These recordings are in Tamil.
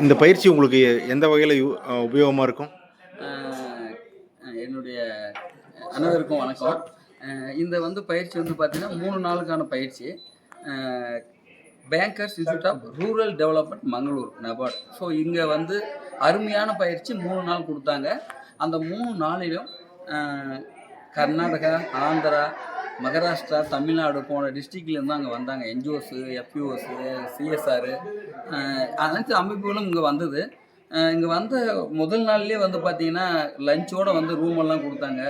இந்த பயிற்சி உங்களுக்கு எந்த வகையில் உபயோகமாக இருக்கும்? என்னுடைய அனைவருக்கும் வணக்கம். இந்த பயிற்சி பார்த்தீங்கன்னா 3 நாளுக்கான பயிற்சி. Bankers Institute of Rural Development Mangalore NABARD. So இங்கே அருமையான பயிற்சி 3 நாள் கொடுத்தாங்க. அந்த 3 நாளிலும் கர்நாடகா, ஆந்திரா, மகாராஷ்டிரா, தமிழ்நாடு போன டிஸ்ட்ரிக்ட்லேருந்து அங்கே வந்தாங்க. என்ஜிஓஸு, எஃப்யூஓஸு, சிஎஸ்ஆர் அனைத்து அமைப்புகளும் இங்கே வந்தது. இங்கே வந்த முதல் நாள்லேயே பார்த்தீங்கன்னா லஞ்சோடு ரூமெல்லாம் கொடுத்தாங்க.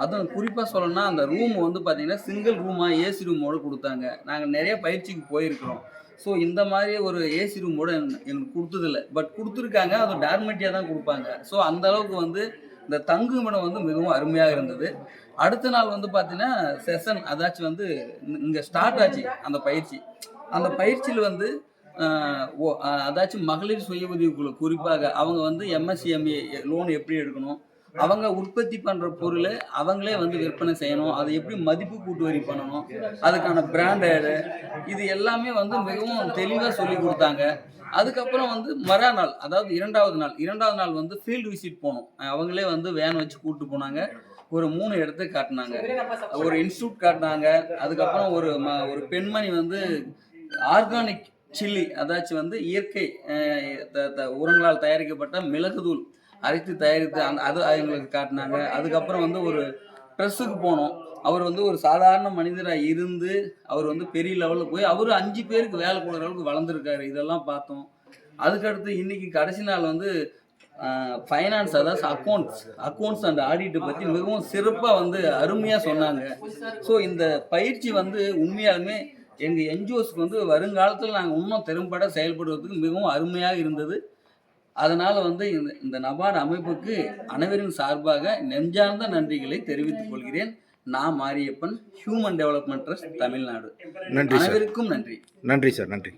அதுவும் குறிப்பாக சொல்லணும்னா அந்த ரூம் பார்த்தீங்கன்னா சிங்கிள் ரூமாக ஏசி ரூமோடு கொடுத்தாங்க. நாங்கள் நிறைய பயிற்சிக்கு போயிருக்கிறோம். ஸோ இந்த மாதிரி ஒரு ஏசி ரூமோடு எனக்கு கொடுத்ததில்லை. பட் கொடுத்துருக்காங்க. அது டார்மெட்டியாக தான் கொடுப்பாங்க. ஸோ அந்தளவுக்கு இந்த தங்குமிடம் மிகவும் அருமையாக இருந்தது. அடுத்த நாள் பார்த்தீங்கன்னா செஷன் அதாச்சும் இங்கே ஸ்டார்ட் ஆச்சு அந்த பயிற்சி. அந்த பயிற்சியில் அதாச்சும் மகளிர் சுய உதவிக்குழு குறிப்பாக அவங்க எம்எஸ்சிஎம்இ லோன் எப்படி எடுக்கணும், அவங்க உற்பத்தி பண்ணுற பொருளை அவங்களே விற்பனை செய்யணும், அதை எப்படி மதிப்பு கூட்டு வரி பண்ணணும், அதுக்கான பிராண்டடு இது எல்லாமே மிகவும் தெளிவாக சொல்லி கொடுத்தாங்க. அதுக்கப்புறம் மறுநாள் அதாவது இரண்டாவது நாள் ஃபீல்டு விசிட் போனோம். அவங்களே வேன் வச்சு கூப்பிட்டு போனாங்க. ஒரு 3 இடத்தை காட்டினாங்க. ஒரு இன்ஸ்டியூட் காட்டினாங்க. அதுக்கப்புறம் ஒரு பெண்மணி ஆர்கானிக் சில்லி அதாச்சும் இயற்கை உரங்களால் தயாரிக்கப்பட்ட மிளகுதூள் அரைத்து தயாரித்து அது அவங்களுக்கு காட்டினாங்க. அதுக்கப்புறம் ஒரு ப்ரெஸ்ஸுக்கு போனோம். அவர் ஒரு சாதாரண மனிதராக இருந்து அவர் பெரிய லெவலில் போய் அவர் 5 பேருக்கு வேலை கொடுக்குற அளவுக்கு வளர்ந்துருக்காரு. இதெல்லாம் பார்த்தோம். அதுக்கடுத்து இன்னைக்கு கடைசி நாள் ஃபைனான்ஸ் அதாவது அக்கௌண்ட்ஸ் அண்ட் ஆடிட்டை பற்றி மிகவும் சிறப்பாக அருமையாக சொன்னாங்க. ஸோ இந்த பயிற்சி உண்மையாலுமே எங்கள் என்ஜிஓஸ்க்கு வருங்காலத்தில் நாங்கள் இன்னும் திறம்பட செயல்படுவதற்கு மிகவும் அருமையாக இருந்தது. அதனால் இந்த நபார்டு அமைப்புக்கு அனைவரின் சார்பாக நெஞ்சார்ந்த நன்றிகளை தெரிவித்துக் கொள்கிறேன். நான் Mariyappan, Human Development Trust Tamil Nadu. நன்றி. அனைவருக்கும் நன்றி. நன்றி சார். நன்றி.